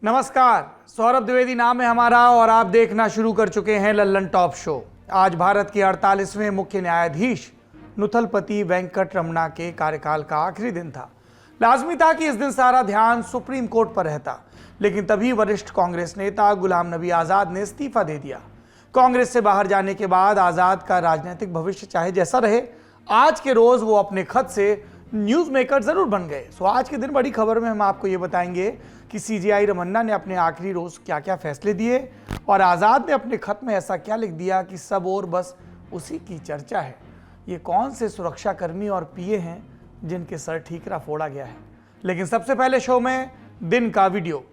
नमस्कार, सौरभ द्विवेदी नाम है हमारा और आप देखना शुरू कर चुके हैं लल्लन टॉप शो। आज भारत के 48वें मुख्य न्यायाधीश नुथलपति वेंकट रमणा के कार्यकाल का आखिरी दिन था। लाजमी था कि इस दिन सारा ध्यान सुप्रीम कोर्ट पर रहता, लेकिन तभी वरिष्ठ कांग्रेस नेता गुलाम नबी आजाद ने इस्तीफा दे दिया। कांग्रेस से बाहर जाने के बाद आजाद का राजनीतिक भविष्य चाहे जैसा रहे, आज के रोज वो अपने खत से न्यूज मेकर जरूर बन गए। सो आज के दिन बड़ी खबर में हम आपको ये बताएंगे कि सीजेआई रमन्ना ने अपने आखिरी रोज क्या क्या फैसले दिए और आजाद ने अपने खत में ऐसा क्या लिख दिया कि सब और बस उसी की चर्चा है। ये कौन से सुरक्षाकर्मी और पीए हैं जिनके सर ठीकरा फोड़ा गया है। लेकिन सबसे पहले शो में दिन का वीडियो।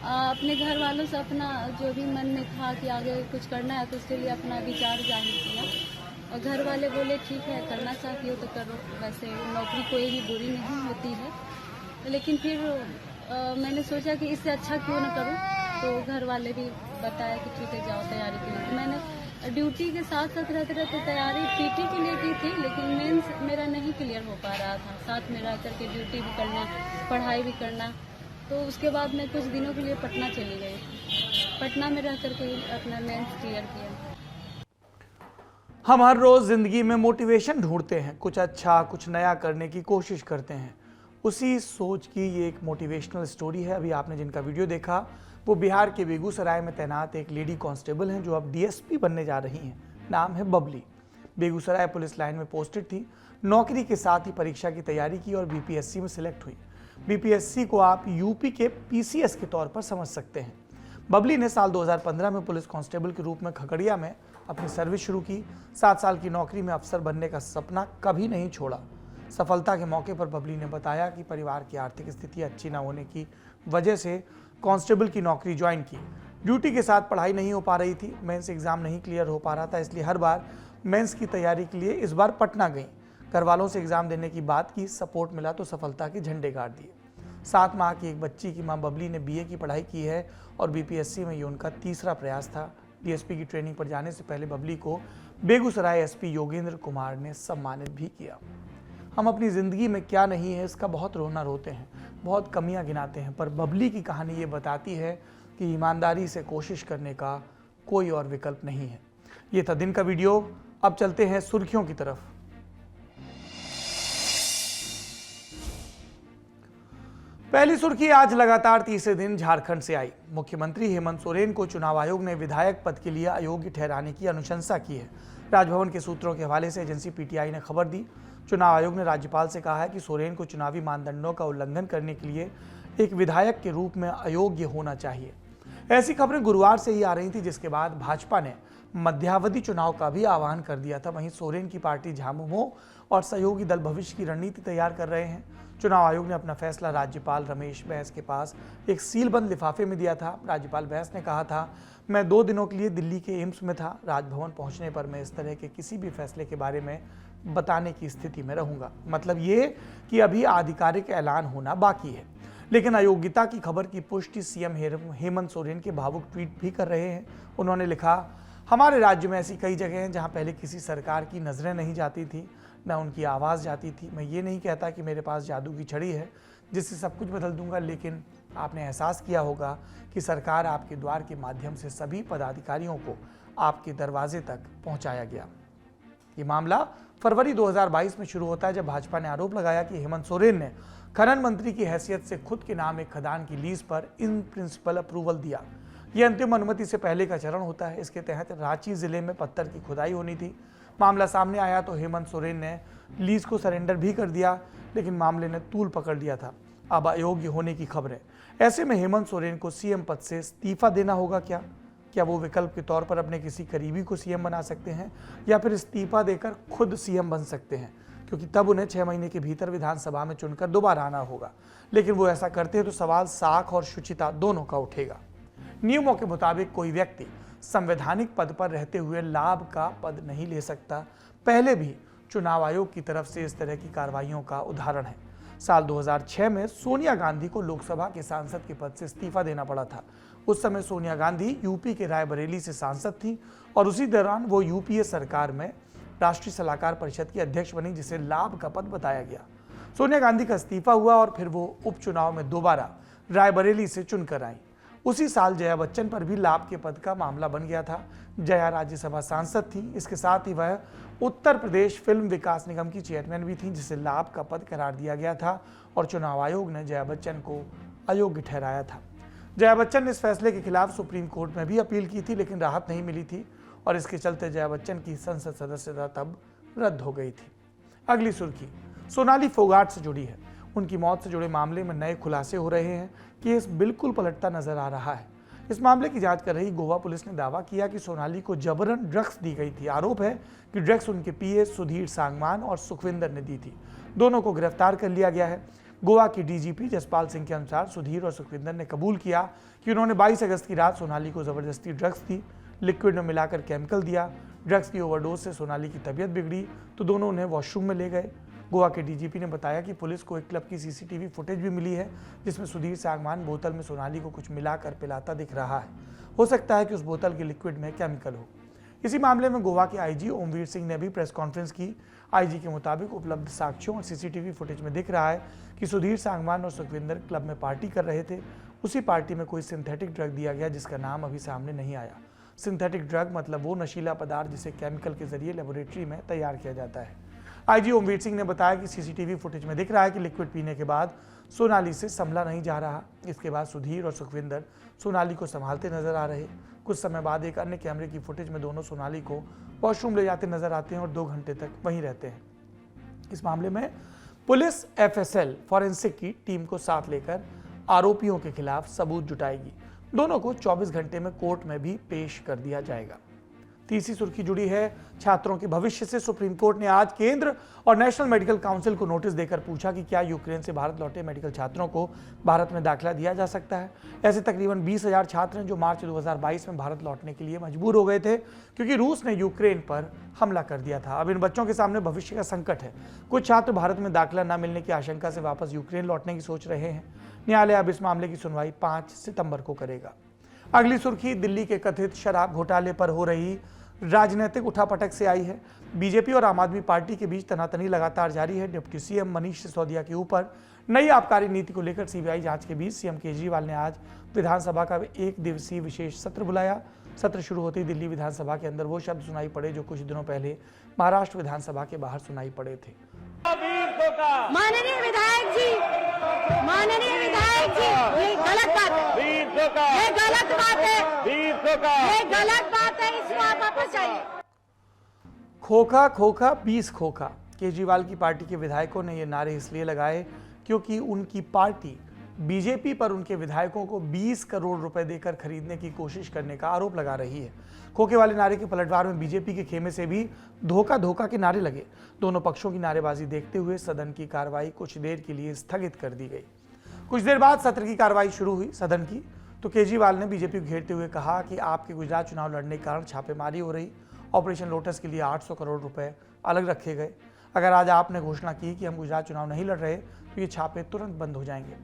अपने घर वालों से अपना जो भी मन में था कि आगे कुछ करना है तो उसके लिए अपना विचार जाहिर किया और घर वाले बोले ठीक है, करना चाहती हो तो करो, वैसे नौकरी कोई भी बुरी नहीं होती है। लेकिन फिर मैंने सोचा कि इससे अच्छा क्यों ना करूं, तो घर वाले भी बताया कि ठीक है जाओ तैयारी के लिए। तो मैंने ड्यूटी के साथ साथ रहते रहते तैयारी पीटी के लिए की थी, लेकिन मेंस मेरा नहीं क्लियर हो पा रहा था। साथ में रह करके ड्यूटी भी करना, पढ़ाई भी करना। तो उसके बाद मैं कुछ दिनों के लिए पटना चली गई। पटना में रह करके अपना मेंस क्लियर किया। हम हर रोज जिंदगी में मोटिवेशन ढूंढते हैं, कुछ अच्छा कुछ नया करने की कोशिश करते हैं। उसी सोच की ये एक मोटिवेशनल स्टोरी है। अभी आपने जिनका वीडियो देखा वो बिहार के बेगूसराय में तैनात एक लेडी कांस्टेबल हैं जो अब डीएसपी बनने जा रही हैं। नाम है बबली। बेगूसराय पुलिस लाइन में पोस्टेड थी। नौकरी के साथ ही परीक्षा की तैयारी की और बीपीएससी में सिलेक्ट हुई। बीपीएससी को आप यूपी के पीसीएस के तौर पर समझ सकते हैं। बबली ने साल 2015 में पुलिस कांस्टेबल के रूप में खगड़िया में अपनी सर्विस शुरू की। 7 साल की नौकरी में अफसर बनने का सपना कभी नहीं छोड़ा। सफलता के मौके पर बबली ने बताया कि परिवार की आर्थिक स्थिति अच्छी न होने की वजह से कांस्टेबल की नौकरी ज्वाइन की। ड्यूटी के साथ पढ़ाई नहीं हो पा रही थी, मेंस एग्जाम नहीं क्लियर हो पा रहा था, इसलिए हर बार मेंस की तैयारी के लिए इस बार पटना गई। घर वालों से एग्जाम देने की बात की, सपोर्ट मिला तो सफलता के झंडे गाड़ दिए। 7 माह की एक बच्ची की मां बबली ने बीए की पढ़ाई की है और बीपीएससी में ये उनका तीसरा प्रयास था। डीएसपी की ट्रेनिंग पर जाने से पहले बबली को बेगूसराय एसपी योगेंद्र कुमार ने सम्मानित भी किया। हम अपनी ज़िंदगी में क्या नहीं है इसका बहुत रोना रोते हैं, बहुत कमियां गिनाते हैं, पर बबली की कहानी ये बताती है कि ईमानदारी से कोशिश करने का कोई और विकल्प नहीं है। ये था दिन का वीडियो। अब चलते हैं सुर्खियों की तरफ। पहली सुर्खी आज लगातार तीसरे दिन झारखंड से आई। मुख्यमंत्री हेमंत सोरेन को चुनाव आयोग ने विधायक पद के लिए अयोग्य ठहराने की अनुशंसा की है। राजभवन के सूत्रों के हवाले से एजेंसी पीटीआई ने खबर दी। चुनाव आयोग ने राज्यपाल से कहा है कि सोरेन को चुनावी मानदंडों का उल्लंघन करने के लिए एक विधायक के रूप में अयोग्य होना चाहिए। ऐसी खबरें गुरुवार से ही आ रही थी, जिसके बाद भाजपा ने मध्यावधि चुनाव का भी आह्वान कर दिया था। वहीं सोरेन की पार्टी झामुमो और सहयोगी दल भविष्य की रणनीति तैयार कर रहे हैं। चुनाव आयोग ने अपना फैसला राज्यपाल रमेश बैस के पास एक सीलबंद लिफाफे में दिया था। राज्यपाल बैस ने कहा था, मैं 2 दिनों के लिए दिल्ली के एम्स में था। राजभवन पहुंचने पर मैं इस तरह के किसी भी फैसले के बारे में बताने की स्थिति में रहूंगा। मतलब ये कि अभी आधिकारिक ऐलान होना बाकी है। लेकिन अयोग्यता की खबर की पुष्टि सीएम हेमंत सोरेन के भावुक ट्वीट भी कर रहे हैं। उन्होंने लिखा, हमारे राज्य में ऐसी कई जगह हैं जहां पहले किसी सरकार की नजरें नहीं जाती थी, न उनकी आवाज़ जाती थी। मैं ये नहीं कहता कि मेरे पास जादू की छड़ी है जिससे सब कुछ बदल दूंगा, लेकिन आपने एहसास किया होगा कि सरकार आपके द्वार के माध्यम से सभी पदाधिकारियों को आपके दरवाजे तक पहुंचाया गया। ये मामला फरवरी 2022 में शुरू होता है, जब भाजपा ने आरोप लगाया कि हेमंत सोरेन ने खनन मंत्री की हैसियत से खुद के नाम एक खदान की लीज पर इन प्रिंसिपल अप्रूवल दिया। यह अंतिम अनुमति से पहले का चरण होता है। इसके तहत रांची जिले में पत्थर की खुदाई होनी थी। मामला सामने आया तो हेमंत सोरेन ने लीज को सरेंडर भी कर दिया, लेकिन मामले ने तूल पकड़ लिया था। अब अयोग्य होने की खबरें। ऐसे में हेमंत सोरेन को सीएम पद से इस्तीफा देना होगा क्या वो विकल्प के तौर पर अपने किसी करीबी को सीएम बना सकते हैं, या फिर इस्तीफा देकर खुद सीएम बन सकते हैं, क्योंकि तब उन्हें 6 महीने के भीतर विधानसभा में चुनकर दोबारा आना होगा। लेकिन वो ऐसा करते हैं तो सवाल साख और शुचिता दोनों का उठेगा। नियमों के मुताबिक कोई व्यक्ति संवैधानिक पद पर रहते हुए लाभ का पद नहीं ले सकता। पहले भी चुनाव आयोग की तरफ से इस तरह की कार्रवाइयों का उदाहरण है। साल 2006 में सोनिया गांधी को लोकसभा के सांसद के पद से इस्तीफा देना पड़ा था। उस समय सोनिया गांधी यूपी के रायबरेली से सांसद थी और उसी दौरान वो यूपीए सरकार में राष्ट्रीय सलाहकार परिषद की अध्यक्ष बनी, जिसे लाभ का पद बताया गया। सोनिया गांधी का इस्तीफा हुआ और फिर वो उपचुनाव में दोबारा रायबरेली से चुनकर आई। उसी साल जया बच्चन पर भी लाभ के पद का मामला बन गया था। जया राज्यसभा सांसद थी, इसके साथ ही वह उत्तर प्रदेश फिल्म विकास निगम की चेयरमैन भी थी, जिसे लाभ का पद करार दिया गया था और चुनाव आयोग ने जया बच्चन को अयोग्य ठहराया था। जया बच्चन ने इस फैसले के खिलाफ सुप्रीम कोर्ट में भी अपील की थी, लेकिन राहत नहीं मिली थी और इसके चलते जया बच्चन की संसद सदस्यता तब रद्द हो गई थी। अगली सुर्खी सोनाली फोगाट से जुड़ी है। उनकी मौत से जुड़े मामले में नए खुलासे हो रहे हैं। केस बिल्कुल पलटता नजर आ रहा है। इस मामले की जांच कर रही गोवा पुलिस ने दावा किया कि सोनाली को जबरन ड्रग्स दी गई थी। आरोप है कि ड्रग्स उनके पीए सुधीर सांगवान और सुखविंदर ने दी थी। दोनों को गिरफ्तार कर लिया गया है। गोवा की डीजीपी जसपाल सिंह के अनुसार सुधीर और सुखविंदर ने कबूल किया कि उन्होंने 22 अगस्त की रात सोनाली को जबरदस्ती ड्रग्स दी, लिक्विड में मिलाकर केमिकल दिया। ड्रग्स की ओवरडोज से सोनाली की तबीयत बिगड़ी तो दोनों उन्हें वॉशरूम में ले गए। गोवा के डीजीपी ने बताया कि पुलिस को एक क्लब की सीसीटीवी फुटेज भी मिली है, जिसमें सुधीर सांगवान बोतल में सोनाली को कुछ मिलाकर पिलाता दिख रहा है। हो सकता है कि उस बोतल के लिक्विड में केमिकल हो। इसी मामले में गोवा के आईजी ओमवीर सिंह ने भी प्रेस कॉन्फ्रेंस की। आईजी के मुताबिक उपलब्ध साक्ष्यों और सीसीटीवी फुटेज में दिख रहा है कि सुधीर सांगवान और सुखविंदर क्लब में पार्टी कर रहे थे। उसी पार्टी में कोई सिंथेटिक ड्रग दिया गया, जिसका नाम अभी सामने नहीं आया। सिंथेटिक ड्रग मतलब वो नशीला पदार्थ जिसे केमिकल के जरिए लेबोरेटरी में तैयार किया जाता है। आईजी ओमवीर सिंह ने बताया कि सीसीटीवी फुटेज में दिख रहा है कि लिक्विड पीने के बाद सोनाली से संभला नहीं जा रहा। इसके बाद सुधीर और सुखविंदर सोनाली को संभालते नजर आ रहे। कुछ समय बाद एक अन्य कैमरे की फुटेज में दोनों सोनाली को वॉशरूम ले जाते नजर आते हैं और 2 घंटे तक वहीं रहते हैं। इस मामले में पुलिस एफएसएल फॉरेंसिक की टीम को साथ लेकर आरोपियों के खिलाफ सबूत जुटाएगी। दोनों को 24 घंटे में कोर्ट में भी पेश कर दिया जाएगा। तीसरी सुर्खी जुड़ी है छात्रों के भविष्य से। सुप्रीम कोर्ट ने आज केंद्र और नेशनल मेडिकल काउंसिल को नोटिस देकर पूछा कि क्या यूक्रेन से भारत लौटे मेडिकल छात्रों को भारत में दाखिला दिया जा सकता है। ऐसे तकरीबन 20,000 छात्र हैं जो मार्च 2022 में भारत लौटने के लिए मजबूर हो गए थे, क्योंकि रूस ने यूक्रेन पर हमला कर दिया था। अब इन बच्चों के सामने भविष्य का संकट है। कुछ छात्र भारत में दाखिला न मिलने की आशंका से वापस यूक्रेन लौटने की सोच रहे हैं। न्यायालय अब इस मामले की सुनवाई 5 सितंबर को करेगा। अगली सुर्खी दिल्ली के कथित शराब घोटाले पर हो रही राजनीतिक उठापटक से आई है। बीजेपी और आम आदमी पार्टी के बीच तनातनी लगातार जारी है। डिप्टी सीएम मनीष सिसोदिया के ऊपर नई आबकारी नीति को लेकर सीबीआई जांच के बीच सीएम केजरीवाल ने आज विधानसभा का 1 दिवसीय विशेष सत्र बुलाया। सत्र शुरू होते ही दिल्ली विधानसभा के अंदर वो शब्द सुनाई पड़े जो कुछ दिनों पहले महाराष्ट्र विधानसभा के बाहर सुनाई पड़े थे। माननीय विधायक जी, ये गलत बात है, ये गलत बात है, ये गलत बात है, इसको आप वापस जाइए। खोखा खोखा 20 खोखा। केजरीवाल की पार्टी के विधायकों ने ये नारे इसलिए लगाए क्योंकि उनकी पार्टी बीजेपी पर उनके विधायकों को 20 करोड़ रुपए देकर खरीदने की कोशिश करने का आरोप लगा रही है। खोखे वाले नारे के पलटवार में बीजेपी के खेमे से भी धोखा धोखा के नारे लगे। दोनों पक्षों की नारेबाजी देखते हुए सदन की कार्रवाई कुछ देर के लिए स्थगित कर दी गई। कुछ देर बाद सत्र की कार्रवाई शुरू हुई सदन की, तो केजरीवाल ने बीजेपी को घेरते हुए कहा कि आपके गुजरात चुनाव लड़ने के कारण छापेमारी हो रही। ऑपरेशन लोटस के लिए 800 करोड़ रुपए अलग रखे गए। अगर आज आपने घोषणा की कि हम गुजरात चुनाव नहीं लड़ रहे तो ये छापे तुरंत बंद हो जाएंगे।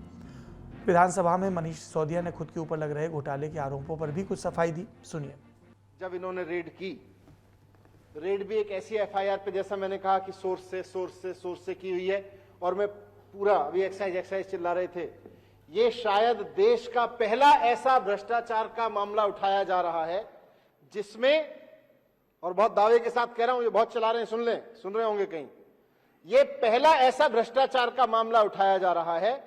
विधानसभा में मनीष सिसोदिया ने खुद के ऊपर लग रहे घोटाले के आरोपों पर भी कुछ सफाई दी। सुनिए। जब इन्होंने रेड की, रेड भी एक ऐसी एफआईआर पे, जैसा मैंने कहा कि सोर्स से की हुई है, और मैं पूरा अभी एक्साइज चिल्ला रहे थे, ये शायद देश का पहला ऐसा भ्रष्टाचार का मामला उठाया जा रहा है जिसमें, और बहुत दावे के साथ कह रहा हूं, ये बहुत चला रहे हैं, सुन रहे होंगे कहीं, ये पहला ऐसा भ्रष्टाचार का मामला उठाया जा रहा है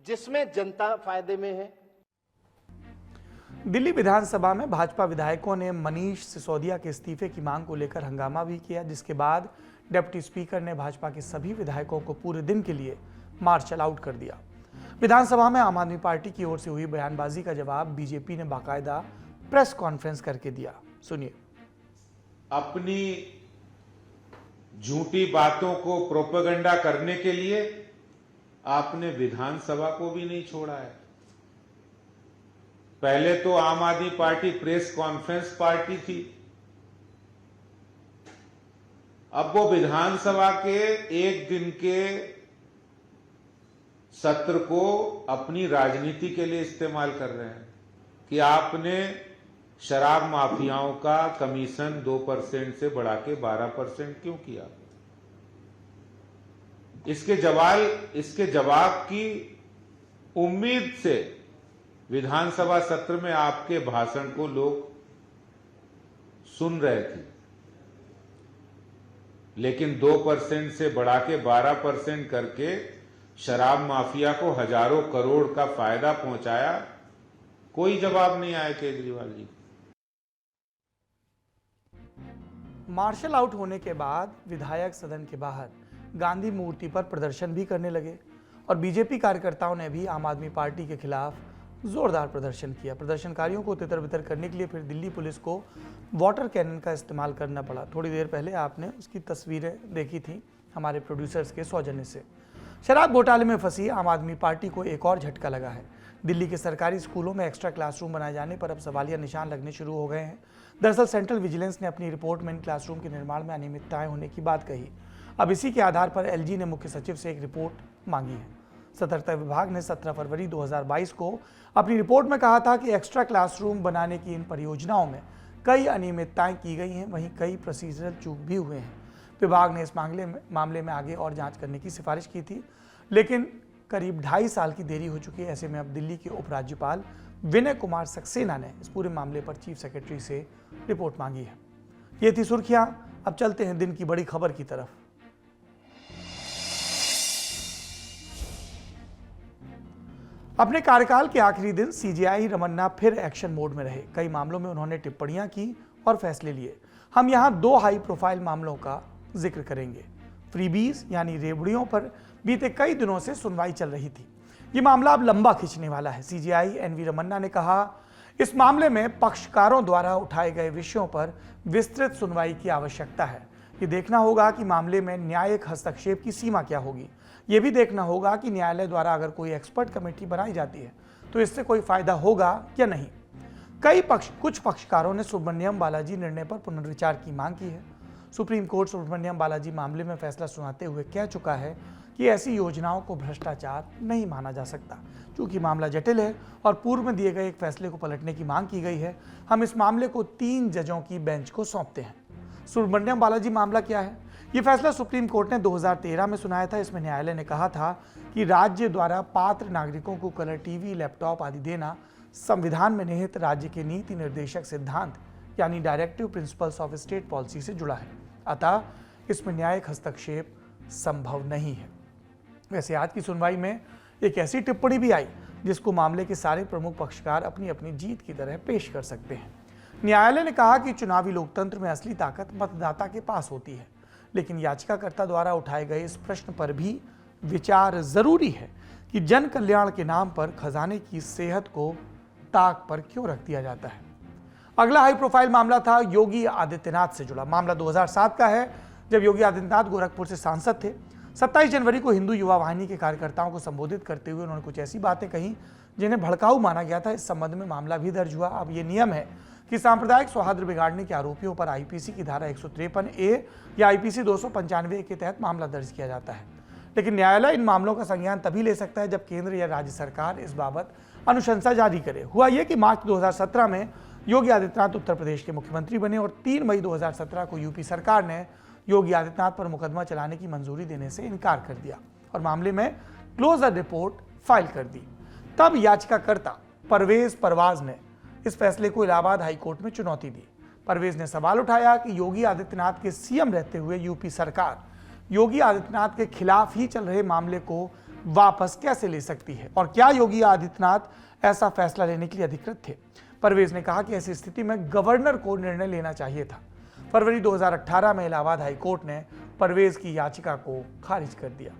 जिसमें जनता फायदे में है। दिल्ली विधानसभा में भाजपा विधायकों ने मनीष सिसोदिया के इस्तीफे की मांग को लेकर हंगामा भी किया, जिसके बाद डिप्टी स्पीकर ने भाजपा के सभी विधायकों को पूरे दिन के लिए मार्शल आउट कर दिया। विधानसभा में आम आदमी पार्टी की ओर से हुई बयानबाजी का जवाब बीजेपी ने बाकायदा प्रेस कॉन्फ्रेंस करके दिया। सुनिए। अपनी झूठी बातों को प्रोपेगेंडा करने के लिए आपने विधानसभा को भी नहीं छोड़ा है। पहले तो आम आदमी पार्टी प्रेस कॉन्फ्रेंस पार्टी थी, अब वो विधानसभा के एक दिन के सत्र को अपनी राजनीति के लिए इस्तेमाल कर रहे हैं कि आपने शराब माफियाओं का कमीशन 2% से बढ़ा के 12% क्यों किया। इसके जवाब की उम्मीद से विधानसभा सत्र में आपके भाषण को लोग सुन रहे थे, लेकिन 2% से बढ़ा के 12% करके शराब माफिया को हजारों करोड़ का फायदा पहुंचाया, कोई जवाब नहीं आया केजरीवाल जी। मार्शल आउट होने के बाद विधायक सदन के बाहर गांधी मूर्ति पर प्रदर्शन भी करने लगे और बीजेपी कार्यकर्ताओं ने भी आम आदमी पार्टी के खिलाफ जोरदार प्रदर्शन किया। प्रदर्शनकारियों को तितर बितर करने के लिए फिर दिल्ली पुलिस को वाटर कैनन का इस्तेमाल करना पड़ा। थोड़ी देर पहले आपने उसकी तस्वीरें देखी थी हमारे प्रोड्यूसर्स के सौजन्य से। शराब घोटाले में फंसी आम आदमी पार्टी को एक और झटका लगा है। दिल्ली के सरकारी स्कूलों में एक्स्ट्रा क्लासरूम बनाए जाने पर अब सवालिया निशान लगने शुरू हो गए हैं। दरअसल सेंट्रल विजिलेंस ने अपनी रिपोर्ट में इन क्लासरूम के निर्माण में अनियमितताएं होने की बात कही। अब इसी के आधार पर एलजी ने मुख्य सचिव से एक रिपोर्ट मांगी है। सतर्कता विभाग ने 17 फरवरी 2022 को अपनी रिपोर्ट में कहा था कि एक्स्ट्रा क्लासरूम बनाने की इन परियोजनाओं में कई अनियमितताएं की गई हैं, वहीं कई प्रोसीजरल चूक भी हुए हैं। विभाग ने इस मामले में आगे और जांच करने की सिफारिश की थी, लेकिन करीब 2.5 साल की देरी हो चुकी है। ऐसे में अब दिल्ली के उपराज्यपाल विनय कुमार सक्सेना ने इस पूरे मामले पर चीफ सेक्रेटरी से रिपोर्ट मांगी है। ये थी सुर्खियां। अब चलते हैं दिन की बड़ी खबर की तरफ। अपने कार्यकाल के आखिरी दिन सीजेआई रमन्ना फिर एक्शन मोड में रहे। कई मामलों में उन्होंने टिप्पणियां की और फैसले लिए। हम यहां 2 हाई प्रोफाइल मामलों का जिक्र करेंगे। फ्रीबीज यानी रेवड़ियों पर बीते कई दिनों से सुनवाई चल रही थी। ये मामला अब लंबा खिंचने वाला है। सीजेआई एनवी रमन्ना ने कहा, इस मामले में पक्षकारों द्वारा उठाए गए विषयों पर विस्तृत सुनवाई की आवश्यकता है। ये देखना होगा कि मामले में न्यायिक हस्तक्षेप की सीमा क्या होगी। ये भी देखना होगा कि न्यायालय द्वारा अगर कोई एक्सपर्ट कमेटी बनाई जाती है तो इससे कोई फायदा होगा या नहीं। कुछ पक्षकारों ने सुब्रमण्यम बालाजी निर्णय पर पुनर्विचार की मांग की है। सुप्रीम कोर्ट सुब्रमण्यम बालाजी मामले में फैसला सुनाते हुए कह चुका है कि ऐसी योजनाओं को भ्रष्टाचार नहीं माना जा सकता। चूंकि मामला जटिल है और पूर्व में दिए गए एक फैसले को पलटने की मांग की गई है, हम इस मामले को 3 जजों की बेंच को सौंपते हैं। सुब्रमण्यम बालाजी मामला क्या है? ये फैसला सुप्रीम कोर्ट ने 2013 में सुनाया था। इसमें न्यायालय ने कहा था कि राज्य द्वारा पात्र नागरिकों को कलर टीवी, लैपटॉप आदि देना संविधान में निहित राज्य के नीति निर्देशक सिद्धांत यानी directive principles of state policy से जुड़ा है। अतः इसमें न्यायिक हस्तक्षेप संभव नहीं है। वैसे आज की सुनवाई में एक ऐसी टिप्पणी भी आई जिसको मामले के सारे प्रमुख पक्षकार अपनी अपनी जीत की तरह पेश कर सकते हैं। न्यायालय ने कहा कि चुनावी लोकतंत्र में असली ताकत मतदाता के पास होती है, लेकिन याचिकाकर्ता द्वारा उठाए गए इस प्रश्न पर भी विचार जरूरी है कि जन कल्याण के नाम पर खजाने की सेहत को ताक पर क्यों रख दिया जाता है। अगला हाई प्रोफाइल मामला था योगी आदित्यनाथ से जुड़ा। मामला 2007 का है, जब योगी आदित्यनाथ गोरखपुर से सांसद थे। 27 जनवरी को हिंदू युवा वाहिनी के कार्यकर्ताओं को संबोधित करते हुए उन्होंने कुछ ऐसी बातें कही जिन्हें भड़काऊ माना गया था। इस संबंध में मामला भी दर्ज हुआ। अब ये नियम है कि सांप्रदायिक सौहार्द बिगाड़ने के आरोपियों पर आईपीसी की धारा 153A या आईपीसी 295 के तहत मामला दर्ज किया जाता है। लेकिन न्यायालय इन मामलों का संज्ञान तभी ले सकता है जब केंद्र या राज्य सरकार इस बाबत अनुशंसा जारी करे। हुआ यह कि मार्च 2017 में योगी आदित्यनाथ उत्तर प्रदेश के मुख्यमंत्री बने और 3 मई 2017 को यूपी सरकार ने योगी आदित्यनाथ पर मुकदमा चलाने की मंजूरी देने से इनकार कर दिया और मामले में क्लोजर रिपोर्ट फाइल कर दी। तब याचिकाकर्ता परवेज परवाज ने इस फैसले को इलाहाबाद हाईकोर्ट में चुनौती दी। परवेज ने सवाल उठाया कि योगी आदित्यनाथ के सीएम रहते हुए यूपी सरकार योगी आदित्यनाथ के खिलाफ ही चल रहे मामले को वापस कैसे ले सकती है और क्या योगी आदित्यनाथ ऐसा फैसला लेने के लिए अधिकृत थे। परवेज ने कहा कि ऐसी स्थिति में गवर्नर को निर्णय लेना चाहिए था। फरवरी 2018 में इलाहाबाद हाईकोर्ट ने परवेज की याचिका को खारिज कर दिया।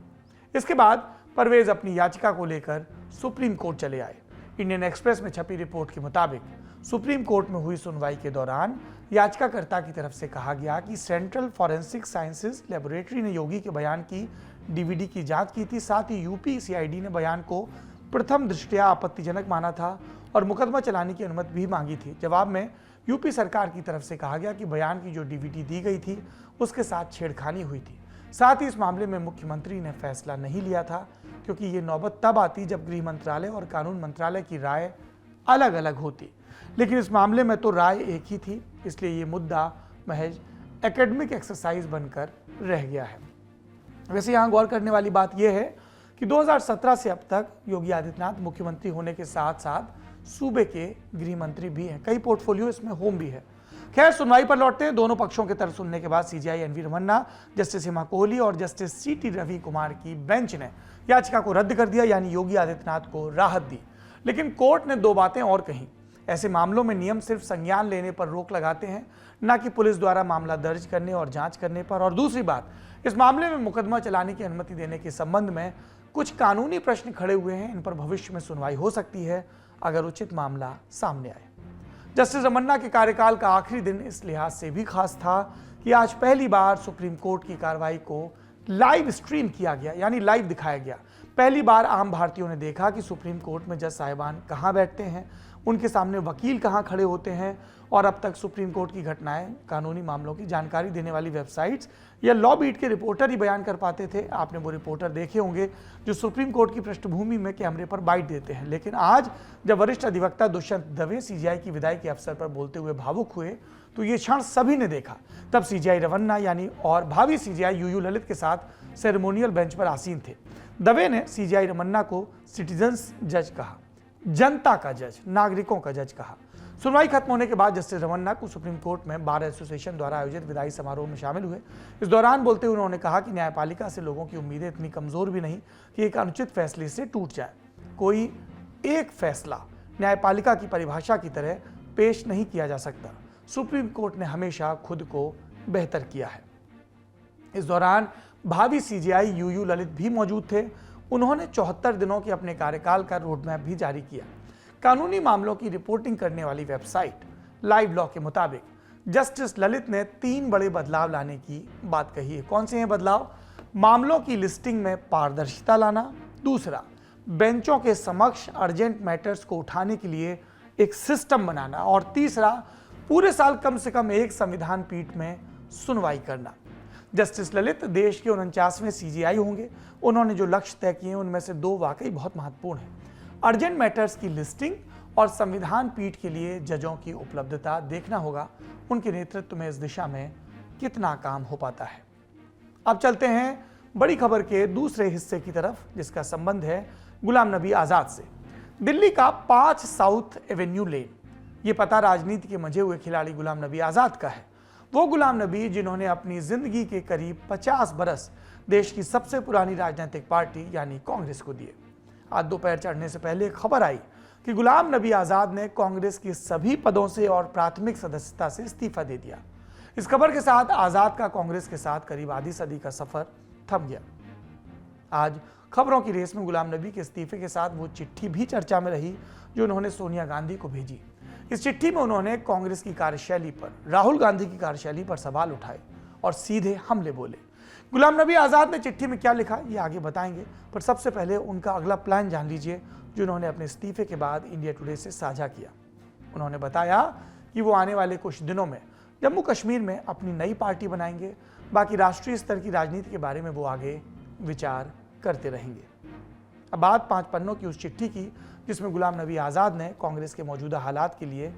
इसके बाद परवेज अपनी याचिका को लेकर सुप्रीम कोर्ट चले आए। इंडियन एक्सप्रेस में छपी रिपोर्ट के मुताबिक सुप्रीम कोर्ट में हुई सुनवाई के दौरान याचिकाकर्ता की तरफ से कहा गया कि सेंट्रल फॉरेंसिक साइंसेज लेबोरेटरी ने योगी के बयान की डीवीडी की जांच की थी। साथ ही यूपी सीआईडी ने बयान को प्रथम दृष्टया आपत्तिजनक माना था और मुकदमा चलाने की अनुमति भी मांगी थी। जवाब में यूपी सरकार की तरफ से कहा गया कि बयान की जो डीवीडी दी गई थी उसके साथ छेड़खानी हुई थी। साथ ही इस मामले में मुख्यमंत्री ने फैसला नहीं लिया था, क्योंकि ये नौबत तब आती जब गृह मंत्रालय और कानून मंत्रालय की राय अलग अलग होती। लेकिन इस मामले में तो राय एक ही थी, इसलिए ये मुद्दा महज एकेडमिक एक्सरसाइज बनकर रह गया है। वैसे यहाँ गौर करने वाली बात यह है कि 2017 से अब तक योगी आदित्यनाथ मुख्यमंत्री होने के साथ साथ सूबे के गृह मंत्री भी हैं, कई पोर्टफोलियो इसमें होम भी है। खैर, सुनवाई पर लौटते हैं। दोनों पक्षों के तर्क सुनने के बाद CJI NV Ramana, justice Hema Kohli और जस्टिस सीटी रवि कुमार की बेंच ने याचिका को रद्द कर दिया, यानी योगी आदित्यनाथ को राहत दी। लेकिन कोर्ट ने 2 बातें और कहीं। ऐसे मामलों में नियम सिर्फ संज्ञान लेने पर रोक लगाते हैं, न कि पुलिस द्वारा मामला दर्ज करने और जांच करने पर। और दूसरी बात, इस मामले में मुकदमा चलाने की अनुमति देने के संबंध में कुछ कानूनी प्रश्न खड़े हुए हैं। इन पर भविष्य में सुनवाई हो सकती है अगर उचित मामला सामने आए। जस्टिस रमन्ना के कार्यकाल का आखिरी दिन इस लिहाज से भी खास था कि आज पहली बार सुप्रीम कोर्ट की कार्रवाई को लाइव स्ट्रीम किया गया, यानी लाइव दिखाया गया। पहली बार आम भारतीयों ने देखा कि सुप्रीम कोर्ट में जज साहिबान कहाँ बैठते हैं, उनके सामने वकील कहाँ खड़े होते हैं। और अब तक सुप्रीम कोर्ट की घटनाएं, कानूनी मामलों की जानकारी देने वाली वेबसाइट्स या लॉ बीट के रिपोर्टर ही बयान कर पाते थे। आपने वो रिपोर्टर देखे होंगे जो सुप्रीम कोर्ट की पृष्ठभूमि में कैमरे पर बाइट देते हैं। लेकिन आज जब वरिष्ठ अधिवक्ता दुष्यंत दवे सीजेआई की विदाई के अवसर पर बोलते हुए भावुक हुए, तो ये क्षण सभी ने देखा। तब सीजेआई रमन्ना यानी और भावी सीजेआई यूयू ललित के साथ सेरेमोनियल बेंच पर आसीन थे। दवे ने सीजेआई रमन्ना को सिटीजन्स जज कहा, जनता का जज, नागरिकों का जज कहा। सुनवाई खत्म होने के बाद जस्टिस रमन्ना को सुप्रीम कोर्ट में बार एसोसिएशन द्वारा आयोजित विदाई समारोह में शामिल हुए। इस दौरान बोलते हुए उन्होंने कहा कि न्यायपालिका से लोगों की उम्मीदें इतनी कमजोर भी नहीं कि एक अनुचित फैसले से टूट जाए। कोई एक फैसला न्यायपालिका की परिभाषा की तरह पेश नहीं किया जा सकता। सुप्रीम कोर्ट ने हमेशा खुद को बेहतर किया है। इस दौरान भावी सीजेआई यूयू ललित भी मौजूद थे। उन्होंने 74 दिनों के अपने कार्यकाल का रोडमैप भी जारी किया। कानूनी मामलों की रिपोर्टिंग करने वाली वेबसाइट लाइव लॉ के मुताबिक जस्टिस ललित ने 3 बड़े बदलाव लाने की बात कही है। कौन से हैं बदलाव? मामलों की लिस्टिंग में पारदर्शिता लाना, दूसरा बेंचों के समक्ष अर्जेंट मैटर्स को उठाने के लिए एक सिस्टम बनाना, और तीसरा पूरे साल कम से कम एक संविधान पीठ में सुनवाई करना। जस्टिस ललित देश के 49वें सीजेआई होंगे। उन्होंने जो लक्ष्य तय किए उनमें से 2 वाकई बहुत महत्वपूर्ण हैं। अर्जेंट मैटर्स की लिस्टिंग और संविधान पीठ के लिए जजों की उपलब्धता देखना होगा उनके नेतृत्व में इस दिशा में कितना काम हो पाता है। अब चलते हैं बड़ी खबर के दूसरे हिस्से की तरफ, जिसका संबंध है गुलाम नबी आजाद से। दिल्ली का 5 साउथ एवेन्यू लेन, ये पता राजनीति के मजे हुए खिलाड़ी गुलाम नबी आजाद का है। वो गुलाम नबी जिन्होंने अपनी जिंदगी के करीब 50 बरस देश की सबसे पुरानी राजनीतिक पार्टी यानी कांग्रेस को दिए। आज दोपहर चढ़ने से पहले खबर आई कि गुलाम नबी आजाद ने कांग्रेस के सभी पदों से और प्राथमिक सदस्यता से इस्तीफा दे दिया। इस खबर के साथ आजाद का कांग्रेस के साथ करीब आधी सदी का सफर थम गया। आज खबरों की रेस में गुलाम नबी के इस्तीफे के साथ वो चिट्ठी भी चर्चा में रही जो उन्होंने सोनिया गांधी को भेजी। इस चिट्ठी में उन्होंने कांग्रेस की कार्यशैली पर, राहुल गांधी की कार्यशैली पर सवाल उठाए और सीधे हमले बोले। गुलाम नबी आजाद ने चिट्ठी में क्या लिखा ये आगे बताएंगे, पर सबसे पहले उनका अगला प्लान जान लीजिए जो उन्होंने अपने इस्तीफे के बाद इंडिया टुडे से साझा किया। उन्होंने बताया कि वो आने वाले कुछ दिनों में जम्मू कश्मीर में अपनी नई पार्टी बनाएंगे। बाकी राष्ट्रीय स्तर की राजनीति के बारे में वो आगे विचार करते रहेंगे। अब बात 5 पन्नों की उस चिट्ठी की जिसमें गुलाम नबी आजाद ने कांग्रेस के मौजूदा हालात के लिए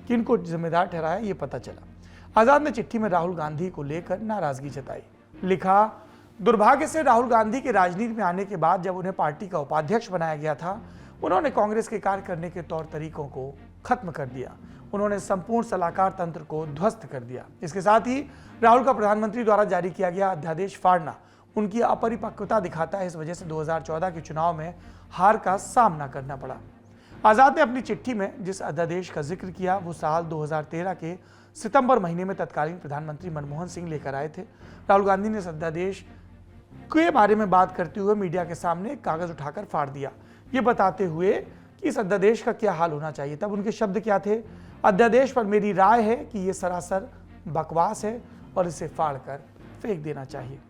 किनको जिम्मेदार ठहराया ये पता चला। आजाद ने चिट्ठी में राहुल गांधी को लेकर नाराजगी जताई। लिखा, दुर्भाग्य से राहुल गांधी के राजनीति में आने के बाद जब उन्हें पार्टी का उपाध्यक्ष बनाया गया था, उन्होंने कांग्रेस के कार्य करने के तौर तरीकों को खत्म कर दिया। उन्होंने संपूर्ण सलाहकार तंत्र को ध्वस्त कर दिया। इसके साथ ही राहुल का प्रधानमंत्री द्वारा जारी किया गया अध्यादेश फाड़ना उनकी अपरिपक्वता दिखाता है। इस वजह से 2014 के चुनाव में हार का सामना करना पड़ा। आजाद ने अपनी चिट्ठी में जिस अध्यादेश का जिक्र किया वो साल 2013 के सितंबर महीने में तत्कालीन प्रधानमंत्री मनमोहन सिंह लेकर आए थे। राहुल गांधी ने इस अध्यादेश के बारे में बात करते हुए मीडिया के सामने एक कागज उठाकर फाड़ दिया, ये बताते हुए कि इस अध्यादेश का क्या हाल होना चाहिए। तब उनके शब्द क्या थे? अध्यादेश पर मेरी राय है कि ये सरासर बकवास है और इसे फाड़कर फेंक देना चाहिए।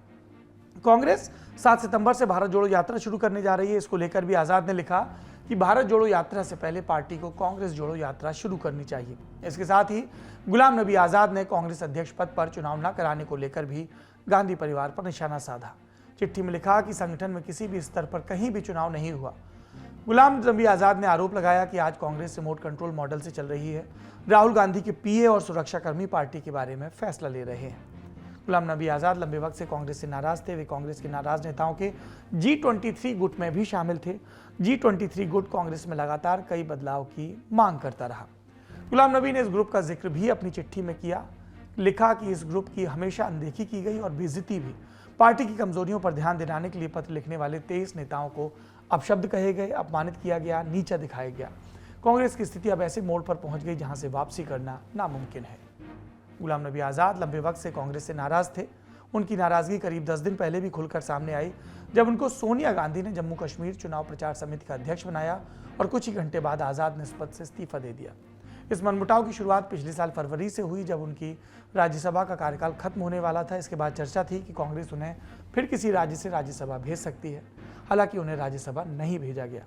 कांग्रेस 7 सितंबर से भारत जोड़ो यात्रा शुरू करने जा रही है। इसको लेकर भी आजाद ने लिखा कि भारत जोड़ो यात्रा से पहले पार्टी को कांग्रेस जोड़ो यात्रा शुरू करनी चाहिए। इसके साथ ही गुलाम नबी आजाद ने कांग्रेस अध्यक्ष पद पर चुनाव न कराने को लेकर भी गांधी परिवार पर निशाना साधा। चिट्ठी में लिखा कि संगठन में किसी भी स्तर पर कहीं भी चुनाव नहीं हुआ। गुलाम नबी आजाद ने आरोप लगाया कि आज कांग्रेस रिमोट कंट्रोल मॉडल से चल रही है। राहुल गांधी के पीए और सुरक्षाकर्मी पार्टी के बारे में फैसला ले रहे हैं। गुलाम नबी आज़ाद लंबे वक्त से कांग्रेस से नाराज थे। वे कांग्रेस के नाराज नेताओं के G23 गुट में भी शामिल थे। G23 गुट कांग्रेस में लगातार कई बदलाव की मांग करता रहा। गुलाम नबी ने इस ग्रुप का जिक्र भी अपनी चिट्ठी में किया। लिखा कि इस ग्रुप की हमेशा अनदेखी की गई और बेइज्जती भी। पार्टी की कमजोरियों पर ध्यान दिलाने के लिए पत्र लिखने वाले 23 नेताओं को अपशब्द कहे गए, अपमानित किया गया, नीचा दिखाया गया। कांग्रेस की स्थिति अब ऐसे मोड़ पर पहुंच गई जहां से वापसी करना नामुमकिन है। गुलाम नबी आज़ाद लंबे वक्त से कांग्रेस से नाराज थे। उनकी नाराजगी करीब 10 दिन पहले भी खुलकर सामने आई जब उनको सोनिया गांधी ने जम्मू कश्मीर चुनाव प्रचार समिति का अध्यक्ष बनाया और कुछ ही घंटे बाद आज़ाद ने इस पद से इस्तीफा दे दिया। इस मनमुटाव की शुरुआत पिछले साल फरवरी से हुई जब उनकी राज्यसभा का कार्यकाल खत्म होने वाला था। इसके बाद चर्चा थी कि कांग्रेस उन्हें फिर किसी राज्य से राज्यसभा भेज सकती है। हालांकि उन्हें राज्यसभा नहीं भेजा गया।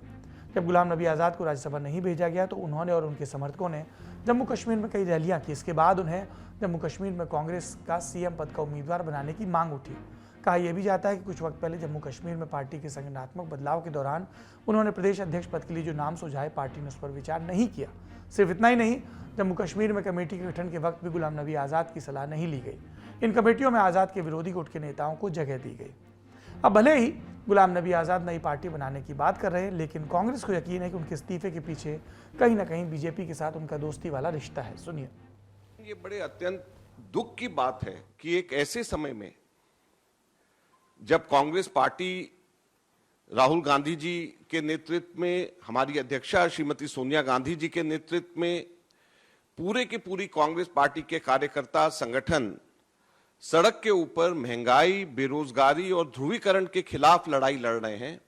जब गुलाम नबी आज़ाद को राज्यसभा नहीं भेजा गया तो उन्होंने और उनके समर्थकों ने जम्मू कश्मीर में कई रैलियां की। इसके बाद उन्हें जम्मू कश्मीर में कांग्रेस का सीएम पद का उम्मीदवार बनाने की मांग उठी। कहा यह भी जाता है कि कुछ वक्त पहले जम्मू कश्मीर में पार्टी के संगठनात्मक बदलाव के दौरान उन्होंने प्रदेश अध्यक्ष पद के लिए जो नाम सुझाए, पार्टी ने उस पर विचार नहीं किया। सिर्फ इतना ही नहीं, जम्मू कश्मीर में कमेटी के गठन के वक्त भी गुलाम नबी आज़ाद की सलाह नहीं ली गई। इन कमेटियों में आज़ाद के विरोधी गुट के नेताओं को जगह दी गई। अब भले ही गुलाम नबी आज़ाद नई पार्टी बनाने की बात कर रहे हैं, लेकिन कांग्रेस को यकीन है कि उनके इस्तीफे के पीछे कहीं ना कहीं बीजेपी के साथ उनका दोस्ती वाला रिश्ता है। सुनिए। ये बड़े अत्यंत दुख की बात है कि एक ऐसे समय में जब कांग्रेस पार्टी राहुल गांधी जी के नेतृत्व में, हमारी अध्यक्षा श्रीमती सोनिया गांधी जी के नेतृत्व में पूरे की पूरी कांग्रेस पार्टी के कार्यकर्ता संगठन सड़क के ऊपर महंगाई, बेरोजगारी और ध्रुवीकरण के खिलाफ लड़ाई लड़ रहे हैं,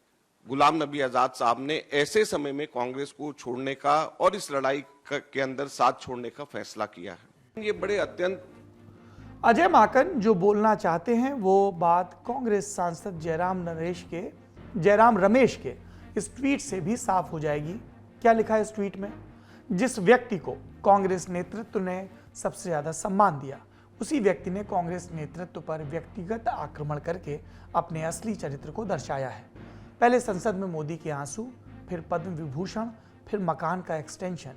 गुलाम नबी आजाद साहब ने ऐसे समय में कांग्रेस को छोड़ने का और इस लड़ाई के अंदर साथ छोड़ने का फैसला किया है। ये बड़े अत्यंत अजय माकन जो बोलना चाहते हैं वो बात कांग्रेस सांसद जयराम रमेश के इस ट्वीट से भी साफ हो जाएगी। क्या लिखा है इस ट्वीट में? जिस व्यक्ति को कांग्रेस नेतृत्व ने सबसे ज्यादा सम्मान दिया, उसी व्यक्ति ने कांग्रेस नेतृत्व पर व्यक्तिगत आक्रमण करके अपने असली चरित्र को दर्शाया है। पहले संसद में मोदी के आंसू, फिर पद्म विभूषण, फिर मकान का एक्सटेंशन।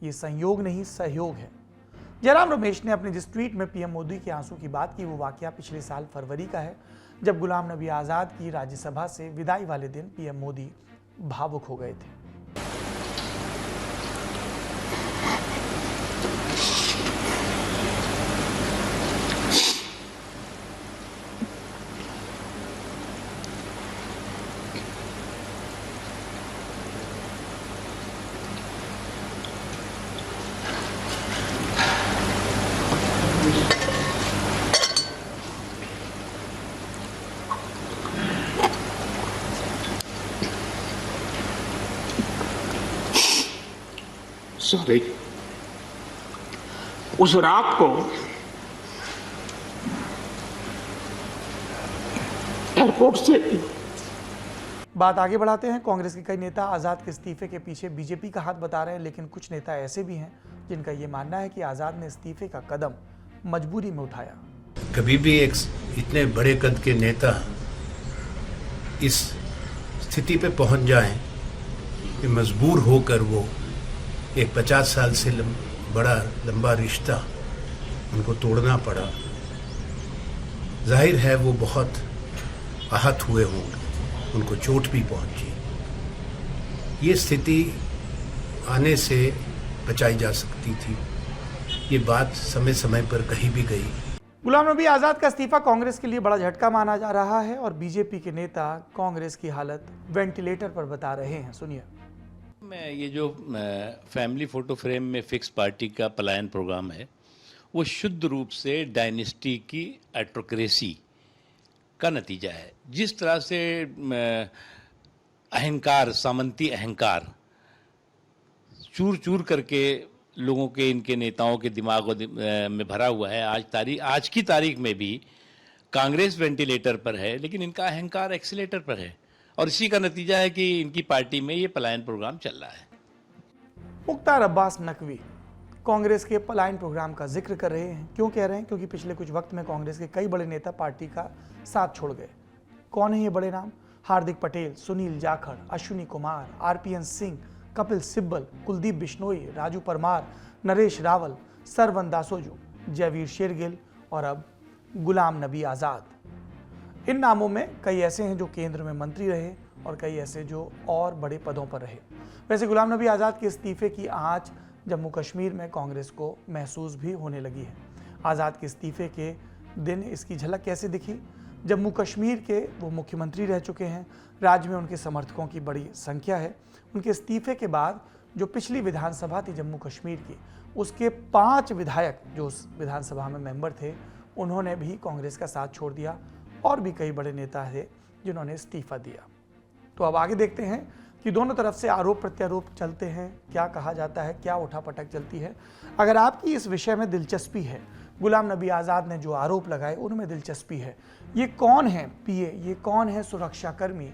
ये संयोग नहीं, सहयोग है। जयराम रमेश ने अपने जिस ट्वीट में पीएम मोदी के आंसू की बात की, वो वाकया पिछले साल फरवरी का है, जब गुलाम नबी आज़ाद की राज्यसभा से विदाई वाले दिन पीएम मोदी भावुक हो गए थे। सॉरी, उस रात को एयरपोर्ट से बात आगे बढ़ाते हैं। कांग्रेस के कई नेता आज़ाद के इस्तीफे के पीछे बीजेपी का हाथ बता रहे हैं, लेकिन कुछ नेता ऐसे भी हैं जिनका ये मानना है कि आज़ाद ने इस्तीफे का कदम मजबूरी में उठाया। कभी भी एक इतने बड़े कद के नेता इस स्थिति पे पहुंच जाएं कि मजबूर होकर वो एक 50 साल से बड़ा लंबा रिश्ता उनको तोड़ना पड़ा, जाहिर है वो बहुत आहत हुए होंगे, उनको चोट भी पहुंची। ये स्थिति आने से बचाई जा सकती थी। ये बात समय समय पर कही भी गई। गुलाम नबी आज़ाद का इस्तीफा कांग्रेस के लिए बड़ा झटका माना जा रहा है और बीजेपी के नेता कांग्रेस की हालत वेंटिलेटर पर बता रहे हैं। सुनिए। मैं ये जो फैमिली फोटो फ्रेम में फिक्स पार्टी का पलायन प्रोग्राम है, वो शुद्ध रूप से डायनेस्टी की एट्रोक्रेसी का नतीजा है। जिस तरह से अहंकार, सामंती अहंकार चूर चूर करके लोगों के, इनके नेताओं के दिमाग में भरा हुआ है, आज की तारीख में भी कांग्रेस वेंटिलेटर पर है, लेकिन इनका अहंकार एक्सीलेटर पर है और इसी का नतीजा है कि इनकी पार्टी में ये पलायन प्रोग्राम चल रहा है। मुख्तार अब्बास नकवी कांग्रेस के पलायन प्रोग्राम का जिक्र कर रहे हैं। क्यों कह रहे हैं? क्योंकि पिछले कुछ वक्त में कांग्रेस के कई बड़े नेता पार्टी का साथ छोड़ गए। कौन है ये बड़े नाम? हार्दिक पटेल, सुनील जाखड़, अश्विनी कुमार, आरपीएन सिंह, कपिल सिब्बल, कुलदीप बिश्नोई, राजू परमार, नरेश रावल, सरवन दासोजू, जयवीर शेरगिल और अब गुलाम नबी आज़ाद। इन नामों में कई ऐसे हैं जो केंद्र में मंत्री रहे और कई ऐसे जो और बड़े पदों पर रहे। वैसे गुलाम नबी आज़ाद के इस्तीफे की आंच जम्मू कश्मीर में कांग्रेस को महसूस भी होने लगी है। आज़ाद के इस्तीफे के दिन इसकी झलक कैसे दिखी? जम्मू कश्मीर के वो मुख्यमंत्री रह चुके हैं, राज्य में उनके समर्थकों की बड़ी संख्या है। उनके इस्तीफे के बाद जो पिछली विधानसभा थी जम्मू कश्मीर की, उसके 5 विधायक जो उस विधानसभा में मेंबर थे, उन्होंने भी कांग्रेस का साथ छोड़ दिया और भी कई बड़े नेता थे जिन्होंने इस्तीफा दिया। तो अब आगे देखते हैं कि दोनों तरफ से आरोप प्रत्यारोप चलते हैं, क्या कहा जाता है, क्या उठापटक चलती है। अगर आपकी इस विषय में दिलचस्पी है, गुलाम नबी आज़ाद ने जो आरोप लगाए उनमें दिलचस्पी है, ये कौन है पीए, ये कौन है सुरक्षाकर्मी,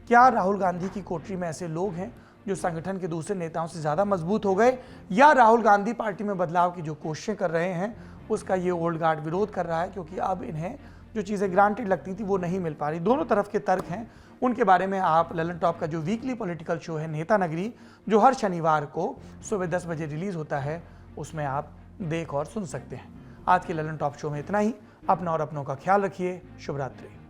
क्या राहुल गांधी की कोठरी में ऐसे लोग हैं जो संगठन के दूसरे नेताओं से ज़्यादा मजबूत हो गए, या राहुल गांधी पार्टी में बदलाव की जो कोशिशें कर रहे हैं उसका ये ओल्ड गार्ड विरोध कर रहा है, क्योंकि अब इन्हें जो चीज़ें ग्रांटेड लगती थी वो नहीं मिल पा रही। दोनों तरफ के तर्क हैं, उनके बारे में आप ललन टॉप का जो वीकली पॉलिटिकल शो है नेता नगरी, जो हर शनिवार को सुबह 10 बजे रिलीज होता है, उसमें आप देख और सुन सकते हैं। आज के ललन टॉप शो में इतना ही। अपना और अपनों का ख्याल रखिए। शुभ रात्रि।